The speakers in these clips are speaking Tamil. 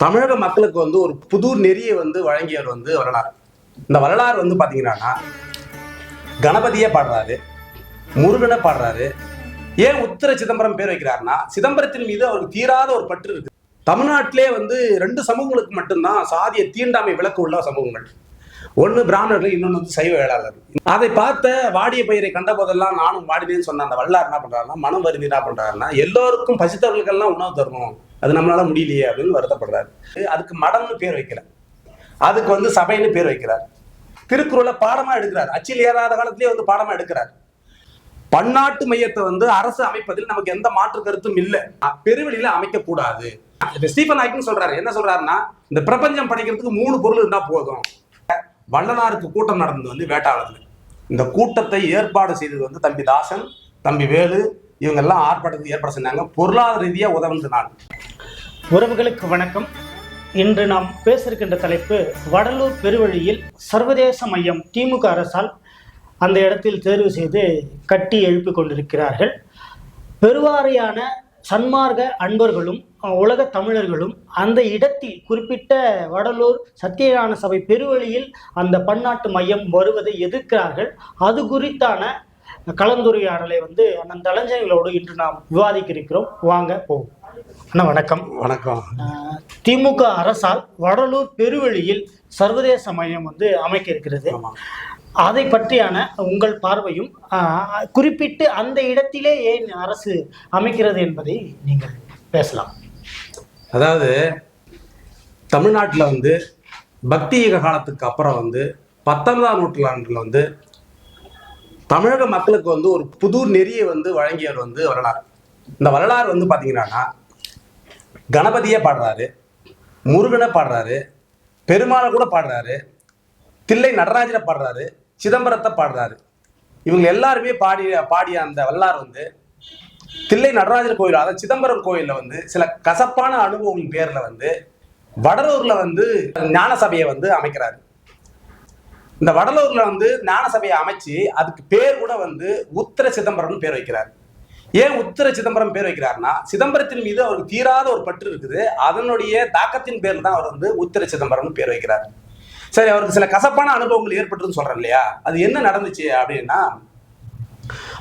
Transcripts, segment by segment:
தமிழக மக்களுக்கு வந்து ஒரு புது நெறியை வந்து வழங்கியவர் வந்து வரலாறு. இந்த வரலாறு வந்து பாத்தீங்கன்னா கணபதியே பாடுறாரு, முருகனை பாடுறாரு. ஏன் உத்தர சிதம்பரம் பேர் வைக்கிறாருன்னா சிதம்பரத்தின் மீது அவருக்கு தீராத ஒரு பற்று இருக்கு. தமிழ்நாட்டிலே வந்து 2 சமூகங்களுக்கு மட்டும்தான் சாதிய தீண்டாமை விலக்கு உள்ள சமூகங்கள். ஒன்று பிராமணர்கள், இன்னொன்று வந்து சைவ வேளாளர்கள். அதை பார்த்த வாடிய பயிரை கண்ட போதெல்லாம் நானும் வாடினேன்னு சொன்ன அந்த வல்லார் என்ன பண்றாருன்னா, மனம் வருந்தி என்ன பண்றாருன்னா, எல்லோருக்கும் பசித்தவர்களுக்கெல்லாம் உணவு தரணும், அது நம்மளால முடியலையே அப்படின்னு வருத்தப்படுறாரு. அதுக்கு மடம்னு பேர் வைக்கல, அதுக்கு வந்து சபைன்னு பேர் வைக்கிறார். திருக்குறளை பாடமா எடுக்கிறார், அச்சில் ஏறாத காலத்திலேயே வந்து பாடமா எடுக்கிறார். பன்னாட்டு மையத்தை வந்து அரசு அமைப்பதில் நமக்கு எந்த மாற்று கருத்தும் இல்லை, பெருவெளியில அமைக்க கூடாது. ஸ்டீபன் ஹாக்கிங் சொல்றாரு, என்ன சொல்றாருன்னா, இந்த பிரபஞ்சம் படைக்கிறதுக்கு 3 பொருள் இருந்தா போதும். வள்ளலாருக்கு கூட்டம் நடந்தது வந்து வேட்டாளத்துல. இந்த கூட்டத்தை ஏற்பாடு செய்தது வந்து தம்பி தாசன், தம்பி வேலு, இவங்க எல்லாம் ஆர்ப்பாட்டத்துக்கு ஏற்பாடு செஞ்சாங்க. பொருளாதார ரீதியா உதவுனது நான். உறவுகளுக்கு வணக்கம். இன்று நாம் பேச இருக்கின்ற தலைப்பு வடலூர் பெருவழியில் சர்வதேச மையம் திமுக அரசால் அந்த இடத்தில் தேர்வு செய்து கட்டி எழுப்பி கொண்டிருக்கிறார்கள். பெருவாரியான சன்மார்க்க அன்பர்களும் உலக தமிழர்களும் அந்த இடத்தில் குறிப்பிட்ட வடலூர் சத்தியஞான சபை பெருவழியில் அந்த பன்னாட்டு மையம் வருவதை எதிர்க்கிறார்கள். அது குறித்தான கலந்துரையாடலை வந்து அண்ணன் தலஞ்சங்களோடு இன்று நாம் விவாதிக்க இருக்கிறோம். வாங்க போவோம். அண்ணா வணக்கம். வணக்கம். திமுக அரசால் வடலூர் பெருவழியில் சர்வதேச மையம் வந்து அமைக்க இருக்கிறது. அதை பற்றியான உங்கள் பார்வையும் குறிப்பிட்டு அந்த இடத்திலே ஏன் அரசு அமைக்கிறது என்பதை நீங்கள் பேசலாம். அதாவது தமிழ்நாட்டில் வந்து பக்தி யுக காலத்துக்கு அப்புறம் வந்து 19ஆம் நூற்றாண்டில் வந்து தமிழக மக்களுக்கு வந்து ஒரு புது நெறியை வந்து வழங்கியவர் வந்து வரலாறு. இந்த வரலாறு வந்து பார்த்தீங்கன்னா கணபதியே பாடுறாரு, முருகனை பாடுறாரு, பெருமாளை கூட பாடுறாரு, தில்லை நடராஜரை பாடுறாரு, சிதம்பரத்தை பாடுறாரு. இவங்க எல்லாருமே பாடிய அந்த வரலாறு வந்து தில்லை நடராஜர் கோயில், அதாவது சிதம்பரம் கோயில்ல வந்து சில கசப்பான அனுபவம் பேர்ல வந்து வடலூர்ல வந்து ஞான சபையை வந்து அமைக்கிறாரு. இந்த வடலூர்ல வந்து ஞான சபையை அமைச்சு அதுக்கு பேர் கூட வந்து உத்தர சிதம்பரம்னு பேர் வைக்கிறார். ஏன் உத்தர சிதம்பரம் பேர் வைக்கிறாருன்னா சிதம்பரத்தின் மீது அவருக்கு தீராத ஒரு பற்று இருக்குது. அதனுடைய தாக்கத்தின் பேர்ல தான் அவர் வந்து உத்தர சிதம்பரம்னு பேர் வைக்கிறார். சரி, அவருக்கு சில கசப்பான அனுபவங்கள் ஏற்பட்டுன்னு சொல்றேன் இல்லையா, அது என்ன நடந்துச்சு அப்படின்னா,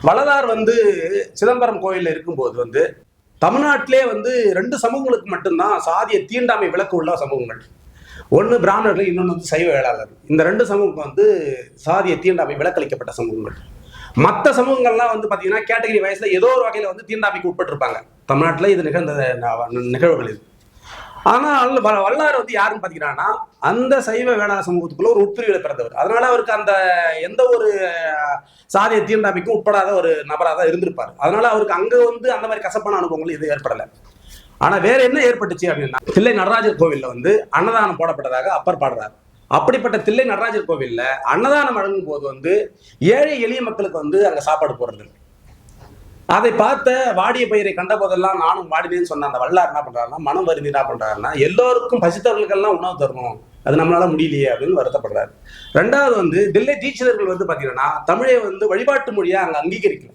வள்ளலார் வந்து சிதம்பரம் கோயில்ல இருக்கும்போது வந்து தமிழ்நாட்டிலே வந்து 2 சமூகங்களுக்கு மட்டும்தான் சாதிய தீண்டாமை விலக்கு உள்ள சமூகங்கள். ஒன்று பிராமணர்கள், இன்னொன்று வந்து சைவ வேளாளர்கள். இந்த 2 சமூகம் வந்து சாதிய தீண்டாமை விலக்களிக்கப்பட்ட சமூகங்கள். மற்ற சமூகங்கள்லாம் வந்து பார்த்தீங்கன்னா கேட்டகரி வயசுல ஏதோ ஒரு வகையில் வந்து தீண்டாமைக்கு உட்பட்டிருப்பாங்க. தமிழ்நாட்டில் இது நிகழ்ந்த நிகழ்வுகள் இது. ஆனால் வல்லார் வந்து யாருன்னு பார்த்தீங்கன்னா அந்த சைவ வேளாண் சமூகத்துக்குள்ள ஒரு உட்பிரிவில் பிறந்தவர். அதனால அவருக்கு அந்த எந்த ஒரு சாதிய தீண்டாமைக்கும் உட்படாத ஒரு நபராக தான் இருந்திருப்பார். அதனால அவருக்கு அங்க வந்து அந்த மாதிரி கசப்பான அனுபவங்கள் இது ஏற்படலை. ஆனா வேற என்ன ஏற்பட்டுச்சு அப்படின்னா, தில்லை நடராஜர் கோவில்ல வந்து அன்னதானம் போடப்பட்டதாக அப்பர் பாடுறார். அப்படிப்பட்ட தில்லை நடராஜர் கோவில்ல அன்னதானம் வழங்கும் போது வந்து ஏழை எளிய மக்களுக்கு வந்து அங்க சாப்பாடு போடுறது. அதை பார்த்த வாடிய பயிரை கண்ட போதெல்லாம் நானும் வாடினேன்னு சொன்ன அந்த வல்லார் என்ன பண்றாருன்னா, மனம் வருந்தி என்ன பண்றாருன்னா, எல்லோருக்கும் பசித்தவர்களுக்கெல்லாம் உணவு தரணும், அது நம்மளால முடியலையே அப்படின்னு வருத்தப்படுறாரு. 2வது வந்து தில்லை தீட்சிதர்கள் வந்து பாத்தீங்கன்னா தமிழை வந்து வழிபாட்டு மொழியா அங்க அங்கீகரிக்கல.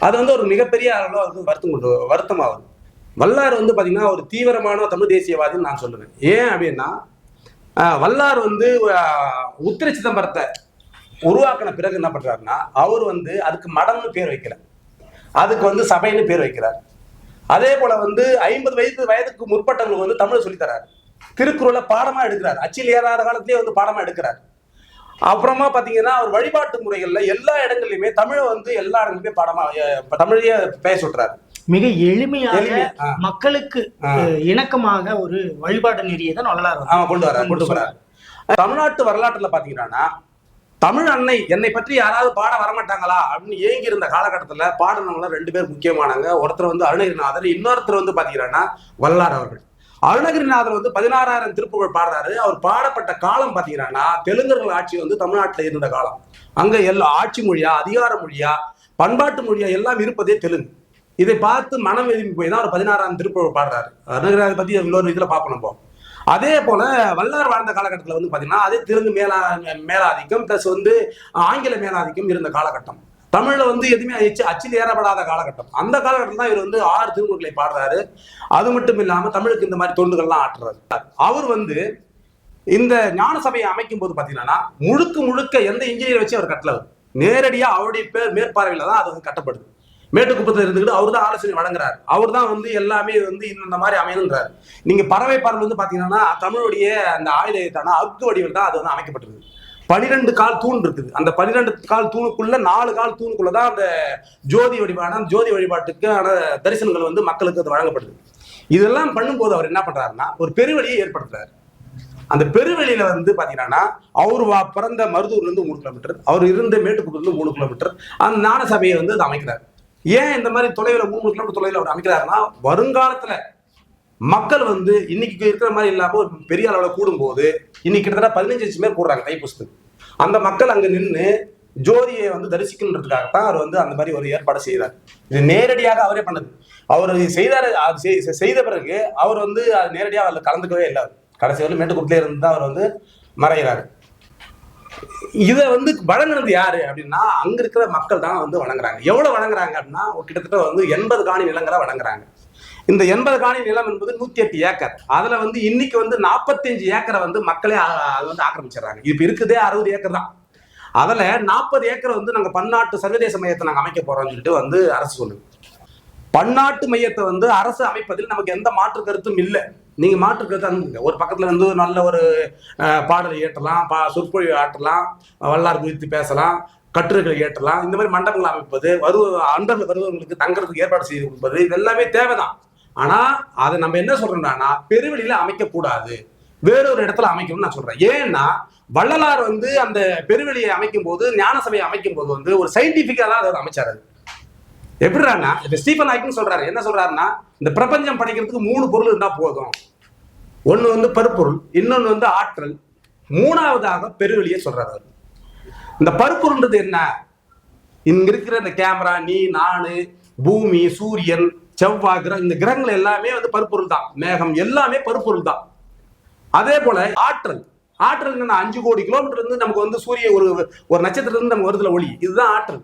அது வந்து ஒரு மிகப்பெரிய அளவில் வந்து வருத்தமாகுது. வல்லார் வந்து பாத்தீங்கன்னா ஒரு தீவிரமான தமிழ் தேசியவாதின்னு நான் சொல்லுவேன். ஏன் அப்படின்னா, வல்லார் வந்து உத்திர சிதம்பரத்தை உருவாக்கின பிறகு என்ன பண்றாருன்னா, அவர் வந்து அதுக்கு மடம்னு பேர் வைக்கல, அதுக்கு வந்து சபைன்னு பேர் வைக்கிறார். அதே போல வந்து 50 வயதுக்கு முற்பட்டவங்களுக்கு வந்து தமிழ் சொல்லித்தராரு. திருக்குறளை பாடமா எடுக்கிறார், அச்சில் ஏறாத காலத்திலேயே வந்து பாடமா எடுக்கிறார். அப்புறமா பாத்தீங்கன்னா அவர் வழிபாட்டு முறைகள்ல எல்லா இடங்கள்லயுமே தமிழை வந்து எல்லா இடங்களுமே பாடமா தமிழையே பேச சொல்றாரு. மிக எளிமையாக மக்களுக்கு இணக்கமாக ஒரு வழிபாட்டு நெறியை தான் வள்ளலார் கொண்டு வர்றாரு. தமிழ்நாட்டு வரலாற்றுல பாத்தீங்கன்னா தமிழ் அன்னை என்னை பற்றி யாராவது பாட வரமாட்டாங்களா அப்படின்னு ஏங்கி இருந்த காலகட்டத்துல பாடினவங்க 2 பேர் முக்கியமானாங்க. ஒருத்தர் வந்து அருணகிரிநாதர், இன்னொருத்தர் வந்து பாத்தீங்கன்னா வல்லார் அவர்கள். அருணகிரிநாதர் வந்து 16,000 திருப்புகழ் பாடுறாரு. அவர் பாடப்பட்ட காலம் பாத்தீங்கன்னா தெலுங்கர்கள் ஆட்சி வந்து தமிழ்நாட்டில் இருந்த காலம். அங்க எல்லா ஆட்சி மொழியா, அதிகார மொழியா, பண்பாட்டு மொழியா எல்லாம் இருப்பதே தெலுங்கு. இதை பார்த்து மனம் எழுதி போய் தான் ஒரு 16,000 திருப்புகழ் பாடுறாரு. அருணகிரிநாதர் பத்தி இன்னொரு இதுல பார்க்கணும். அதே போல வல்லார் வாழ்ந்த காலகட்டத்தில் வந்து பாத்தீங்கன்னா அதே தெலுங்கு மேலாதிக்கம் பிளஸ் வந்து ஆங்கில மேலாதிக்கம் இருந்த காலகட்டம். தமிழ்ல வந்து எதுவுமே அச்சில் ஏறப்படாத காலகட்டம். அந்த காலகட்டம் தான் இவர் வந்து 6 திருமுறைகளை பாடுறாரு. அது மட்டும் இல்லாம தமிழுக்கு இந்த மாதிரி தொண்டுகள்லாம் ஆற்றுறாரு. அவர் வந்து இந்த ஞான சபையை அமைக்கும் போது பாத்தீங்கன்னா முழுக்க எந்த இன்ஜினியர் வச்சு அவர் கட்டல. நேரடியா அவருடைய மேற்பார்வையில தான் அது வந்து கட்டப்படுது. மேட்டுக்குப்பத்தில் இருந்துக்கிட்டு அவர் தான் ஆலோசனை வழங்குறாரு. அவர் தான் வந்து எல்லாமே வந்து இந்த மாதிரி அமையணுன்றாரு. நீங்க பறவை பார்வை வந்து பாத்தீங்கன்னா தமிழுடைய அந்த ஆயுதத்தான அக்கு வடிவில் தான் அது வந்து அமைக்கப்பட்டிருக்கு. 12 கால் தூண் இருக்குது. அந்த 12 கால் தூணுக்குள்ள 4 கால் தூணுக்குள்ளதான் அந்த ஜோதி வழிபாட்டுக்கான தரிசனங்கள் வந்து மக்களுக்கு அது வழங்கப்படுது. இதெல்லாம் பண்ணும்போது அவர் என்ன பண்றாருன்னா ஒரு பெருவெளியை ஏற்படுத்துறாரு. அந்த பெருவெளியில வந்து பாத்தீங்கன்னா அவர் பிறந்த மருதூர்ல இருந்து 3 கிலோமீட்டர், அவர் இருந்த மேட்டுக்குப்பத்துல இருந்து 3 கிலோமீட்டர் அந்த ஞான சபையை வந்து அது அமைக்கிறார். ஏன் இந்த மாதிரி தொலைவில் 3 கிலோமீட்டர் தொலைவில் அவர் அமைக்கிறாருன்னா வருங்காலத்துல மக்கள் வந்து இன்னைக்கு இருக்கிற மாதிரி இல்லாம ஒரு பெரிய அளவில் கூடும்போது இன்னைக்கு கிட்டத்தட்ட 15 லட்சம் பேர் கூடுறாங்க தைப்பூசத்துக்கு. அந்த மக்கள் அங்க நின்று ஜோதியை வந்து தரிசிக்கணுன்றதுக்காகத்தான் அவர் வந்து அந்த மாதிரி ஒரு ஏற்பாடு செய்தார். இது நேரடியாக அவரே பண்ணது. அவர் செய்த பிறகு அவர் வந்து அது நேரடியாக அதில் கலந்துக்கவே இல்லை. கடைசி வரை மேட்டுக்குப்பத்திலே இருந்து தான் அவர் வந்து மறைகிறாரு. இதை வந்து வழங்குறது யாரு அப்படின்னா அங்க இருக்கிற மக்கள் தான் வந்து வழங்குறாங்க. எவ்வளவு வழங்குறாங்க அப்படின்னா கிட்டத்தட்ட வந்து 80 காணி நிலங்களை வழங்குறாங்க. இந்த 80 காணி நிலம் என்பது 108 ஏக்கர். அதுல வந்து இன்னைக்கு வந்து 45 ஏக்கரை வந்து மக்களே வந்து ஆக்கிரமிச்சிடறாங்க. இப்ப இருக்குதே 60 ஏக்கர் தான். அதுல 40 ஏக்கர் வந்து நாங்க பன்னாட்டு சர்வதேச மையத்தை நாங்க அமைக்க போறோம்னு சொல்லிட்டு வந்து அரசு சொல்லுது. பன்னாட்டு மையத்தை வந்து அரசு அமைப்பதில் நமக்கு எந்த மாற்று கருத்தும் இல்லை. நீங்க மாற்று கருத்து அனுப்புங்க. ஒரு பக்கத்துல வந்து நல்ல ஒரு பாடலை ஏற்றலாம், சொற்பொழிவு ஆற்றலாம், வரலாறு குறித்து பேசலாம், கட்டுரைகள் ஏற்றலாம். இந்த மாதிரி மண்டபங்கள் அமைப்பது, அன்பர்கள் வருவவங்களுக்கு தங்கறதுக்கு ஏற்பாடு செய்து கொடுப்பது, இது எல்லாமே தேவைதான். ஆனா அதை நம்ம என்ன சொல்றோம்னா பெருவெளியில அமைக்க கூடாது, வேறொரு இடத்துல அமைக்கணும்னு நான் சொல்றேன். ஏன்னா வள்ளலார் வந்து அந்த பெருவெளியை அமைக்கும் போது, ஞான சபையை அமைக்கும் போது வந்து ஒரு சயின்டிபிக்கா தான் அதை அமைச்சாரு. எப்படின்னா இப்ப ஸ்டீபன் ஹாக்கிங் சொல்றாரு. என்ன சொல்றாருன்னா இந்த பிரபஞ்சம் படைக்கிறதுக்கு 3 பொருள் இருந்தா போதும். ஒண்ணு வந்து பருப்பொருள், இன்னொன்னு வந்து ஆற்றல், 3வதாக பெருவெளியை சொல்றாரு. இந்த பருப்பொருள்ன்றது என்ன? இங்க இருக்கிற இந்த கேமரா, நீ, நானு, பூமி, சூரியன், செவ்வாய் கிரகம், இந்த கிரகங்கள் எல்லாமே வந்து பருப்பொருள் தான். மேகம் எல்லாமே பருப்பொருள் தான். அதே போல ஆற்றல் 5 கோடி கிலோமீட்டர் இருந்து நமக்கு வந்து சூரிய ஒரு நட்சத்திரத்துல இருந்து நமக்கு வருதுல ஒளி, இதுதான் ஆற்றல்.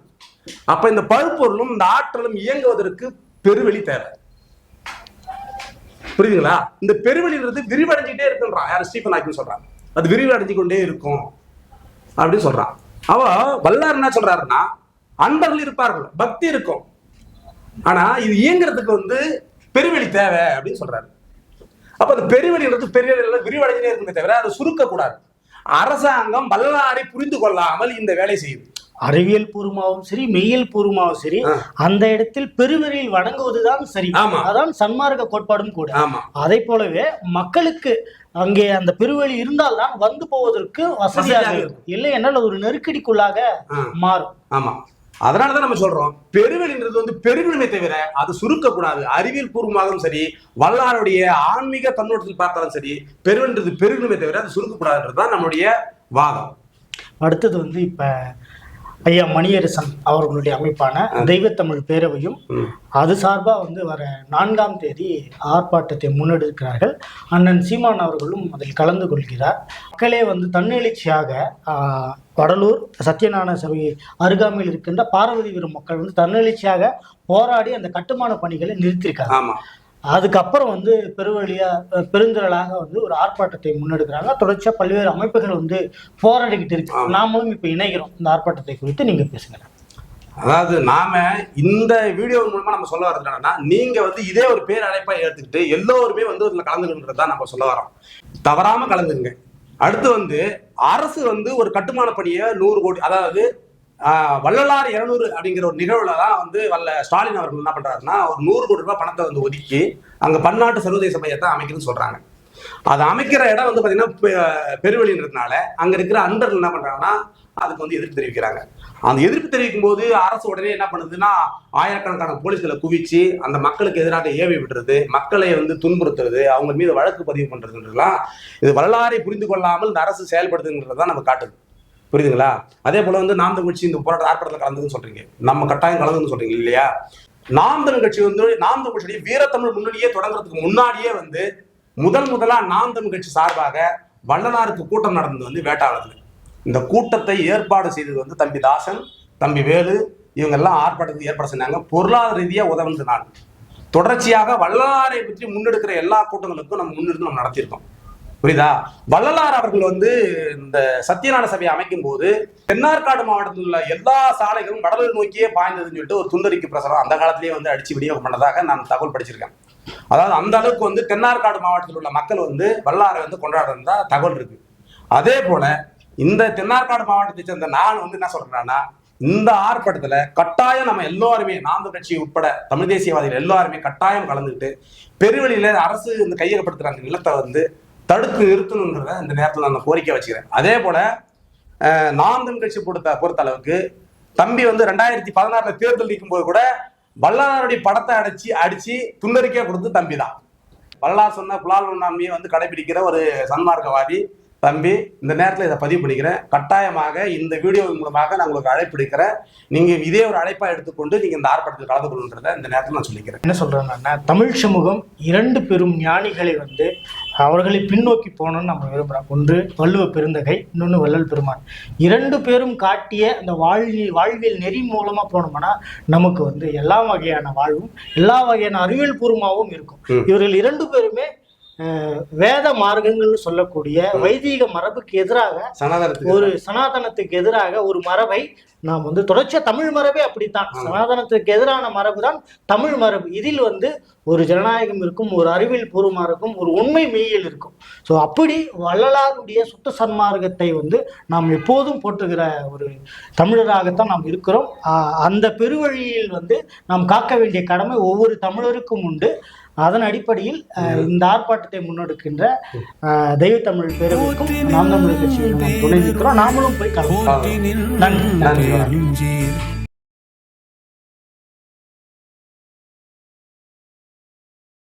அப்ப இந்த பருப்பொருளும் இந்த ஆற்றலும் இயங்குவதற்கு பெருவெளி தேவை. புரியுதுங்களா? இந்த பெருவெளின்றது விரிவடைஞ்சிட்டே இருக்குன்றான். யார்? ஸ்டீபன் ஹாக்கிங் சொல்றான். அது விரிவடைஞ்சு கொண்டே இருக்கும் அப்படின்னு சொல்றான். அவ வல்லார் என்ன சொல்றாருன்னா அன்பர்கள் இருப்பார்கள், பக்தி இருக்கும், ஆனா இது இயங்குறதுக்கு வந்து பெருவெளி தேவை அப்படின்னு சொல்றாரு. அப்ப அந்த பெருவெளின்றது விரிவடைஞ்சே இருக்குமே தவிர அதை சுருக்க கூடாது. அரசாங்கம் வல்லாரை புரிந்து கொள்ளாமல் இந்த வேலை செய்யுது. அறிவியல் பூர்வமாகவும் சரி, மெய்யியல் பூர்வமாகவும் சரி, அந்த இடத்தில் பெருவெளியில் வழங்குவதுதான் சரி. அதான் சன்மார்க்க கோட்பாடும் கூட. அதை போலவே மக்களுக்கு அங்கே அந்த பெருவெளி இருந்தால்தான் வந்து போவதற்கு வசதியாக இருக்கும். இல்லை என்றால் ஒரு நெருக்கடிக்குள்ளாக மாறும். ஆமா, அதனாலதான் நம்ம சொல்றோம் பெருவெளின்றது வந்து பெருவிடுமை தவிர அது சுருக்க கூடாது. அறிவியல் பூர்வமாகவும் சரி, வல்லாருடைய ஆன்மீக கண்ணோட்டத்தில் பார்த்தாலும் சரி, பெருவெளின்றது பெருவிடுமை தவிர அது சுருக்க கூடாதுன்றதுதான் நம்மளுடைய வாதம். அடுத்தது வந்து இப்ப ஐயா மணியரசன் அவர்களுடைய அமைப்பான தெய்வத்தமிழ் பேரவையும் அது சார்பா வந்து வர 4ஆம் தேதி ஆர்ப்பாட்டத்தை முன்னெடுக்கிறார்கள். அண்ணன் சீமான் அவர்களும் அதில் கலந்து கொள்கிறார். மக்களே வந்து தன்னெழுச்சியாக வடலூர் சத்யநாராயண சபை அருகாமையில் இருக்கின்ற பார்வதிபுரம் மக்கள் வந்து தன்னெழுச்சியாக போராடி அந்த கட்டுமான பணிகளை நிறுத்தியிருக்காங்க. அதுக்கப்புறம் வந்து பெருந்திரளாக வந்து ஒரு ஆர்ப்பாட்டத்தை முன்னெடுக்கிறாங்க. தொடர்ச்சியா பல்வேறு அமைப்புகள் வந்து போராடிக்கிட்டு இருக்கு. நாமளும் இப்ப இணைகிறோம். இந்த ஆர்ப்பாட்டத்தை குறித்து நீங்க பேசுங்க. அதாவது நாம இந்த வீடியோ மூலமா நம்ம சொல்ல வர்றது என்னன்னா, நீங்க வந்து இதே ஒரு பேர் அழைப்பா எடுத்துக்கிட்டு எல்லோருமே வந்து இதுல கலந்துக்கிறதா நம்ம சொல்ல வரோம். தவறாம கலந்துங்க. அடுத்து வந்து அரசு வந்து ஒரு கட்டுமான பணியை 100 கோடி, அதாவது வள்ளலார் 200 அப்படிங்கிற ஒரு நிகழ்வுல தான் வந்து ஸ்டாலின் அவர்கள் என்ன பண்றாருன்னா ஒரு 100 கோடி ரூபாய் பணத்தை வந்து ஒதுக்கி அங்க பன்னாட்டு சர்வதேச மையத்தை அமைக்கணும்னு சொல்றாங்க. அது அமைக்கிற இடம் வந்து பாத்தீங்கன்னா பெருவெளின்றதுனால அங்க இருக்கிற அன்பர்கள் என்ன பண்றாங்கன்னா அதுக்கு வந்து எதிர்ப்பு தெரிவிக்கிறாங்க. அந்த எதிர்ப்பு தெரிவிக்கும் போது அரசு உடனே என்ன பண்ணுதுன்னா ஆயிரக்கணக்கான போலீஸ்களை குவிச்சு அந்த மக்களுக்கு எதிராக ஏவி விடுறது, மக்களை வந்து துன்புறுத்துறது, அவங்க மீது வழக்கு பதிவு பண்றதுன்றதுலாம் இது வரலாறை புரிந்து கொள்ளாமல் இந்த அரசு செயல்படுதுன்றதான் நம்ம காட்டுது. புரியுதுங்களா? அதே போல வந்து நாம் தமிழ் கட்சி இந்த போராட்ட ஆர்ப்பாட்டத்தில் கலந்துன்னு சொல்றீங்க, நம்ம கட்டாயம் கலந்துன்னு சொல்றீங்க இல்லையா? நாம் தமிழ் கட்சி வந்து நாம் தமிழ் கட்சி வீரத்தமிழ் முன்னணியே தொடங்குறதுக்கு முன்னாடியே வந்து முதலா நாம் தமிழ் கட்சி சார்பாக வள்ளலாருக்கு கூட்டம் நடந்தது வந்து வேட்டாளத்துல. இந்த கூட்டத்தை ஏற்பாடு செய்தது வந்து தம்பி தாசன், தம்பி வேலு, இவங்க எல்லாம் ஆர்ப்பாட்டத்துக்கு ஏற்பாடு செஞ்சாங்க. பொருளாதார ரீதியாக உதவுனது நான். தொடர்ச்சியாக வள்ளலாரை பற்றி முன்னெடுக்கிற எல்லா கூட்டங்களுக்கும் நம்ம முன்னெடுத்து நம்ம நடத்தியிருக்கோம். புரியுதா? வள்ளலார் அவர்கள் வந்து இந்த சத்தியநாராயண சபையை அமைக்கும் போது தென்னார்காடு மாவட்டத்தில் உள்ள எல்லா சாலைகளும் வடலூர் நோக்கியே பாய்ந்ததுன்னு சொல்லிட்டு ஒரு துண்டறிக்கை பிரசாரம் அந்த காலத்திலேயே வந்து அடிச்சு விநியோகம் பண்ணதாக நான் தகவல் படிச்சிருக்கேன். அதாவது அந்த அளவுக்கு வந்து தென்னார்காடு மாவட்டத்தில் உள்ள மக்கள் வந்து வள்ளலாரை வந்து கொண்டாடுறதா தகவல் இருக்கு. அதே போல இந்த தென்னார்காடு மாவட்டத்தை சேர்ந்த நான் வந்து என்ன சொல்றேன்னா, இந்த ஆர்ப்பாட்டத்துல கட்டாயம் நம்ம எல்லாருமே, நாம் கட்சி உட்பட தமிழ் தேசியவாதிகள் எல்லாருமே கட்டாயம் கலந்துக்கிட்டு பெருவெளியில அரசு இந்த கையகப்படுத்துற அந்த நிலத்தை வந்து தடுத்து நிறுத்தணுன்றத இந்த நேரத்தில் நான் கோரிக்கை வச்சுக்கிறேன். அதே போல நாம் தமிழ் கட்சி பொறுத்த அளவுக்கு தம்பி வந்து 2016 தேர்தல் நிற்கும் போது கூட வள்ளலாருடைய படத்தை அடிச்சு துண்டறிக்கையா கொடுத்து தம்பி தான். வள்ளலார் சொன்ன புலால் உண்ணாமையை வந்து கடைபிடிக்கிற ஒரு சன்மார்க்கவாதி தம்பி. இந்த நேரத்தில் இதை பதிவு பண்ணிக்கிறேன். கட்டாயமாக இந்த வீடியோ மூலமாக நான் உங்களுக்கு அழைப்பு எடுக்கிறேன். நீங்க இதே ஒரு அழைப்பா எடுத்துக்கொண்டு நீங்க இந்த ஆர்ப்பாட்டத்தில் கலந்து கொள்ளுன்றதை இந்த நேரத்தில் நான் சொல்லிக்கிறேன். என்ன சொல்றேன்னா, தமிழ் சமூகம் 2 பெரும் ஞானிகளை வந்து அவர்களை பின்னோக்கி போகணும்னு நம்ம விரும்புகிறோம். ஒன்று வள்ளுவ பெருந்தகை, இன்னொன்று வள்ளல் பெருமான். 2 பேரும் காட்டிய அந்த வாழ்வியல் நெறி மூலமா போனோம்னா நமக்கு வந்து எல்லா வகையான வாழ்வும் எல்லா வகையான அறிவியல் பூர்வமாகவும் இருக்கும். இவர்கள் 2 பேருமே வேத மார்க்கங்கள்னு சொல்லக்கூடிய வைதீக மரபுக்கு எதிராக, ஒரு சனாதனத்துக்கு எதிராக ஒரு மரபை நாம் வந்து தொடர்ச்சியா, தமிழ் மரபே அப்படித்தான். சனாதனத்துக்கு எதிரான மரபு தான் தமிழ் மரபு. இதில் வந்து ஒரு ஜனநாயகம் இருக்கும், ஒரு அறிவியல் பூர்வமா இருக்கும், ஒரு உண்மை மெய்யியல் இருக்கும். ஸோ அப்படி வள்ளலாருடைய சுத்த சன்மார்க்கத்தை வந்து நாம் எப்போதும் போற்றுகிற ஒரு தமிழராகத்தான் நாம் இருக்கிறோம். அந்த பெருவழியில் வந்து நாம் காக்க வேண்டிய கடமை ஒவ்வொரு தமிழருக்கும் உண்டு. அதன் அடிப்படையில் இந்த ஆர்ப்பாட்டத்தை முன்னெடுக்கின்ற தெய்வ தமிழ் பேரவைக்கும் நாம் தமிழர் கட்சியும் துணை நிற்கிறோம். நாமளும் போய் கலந்து. நன்றி.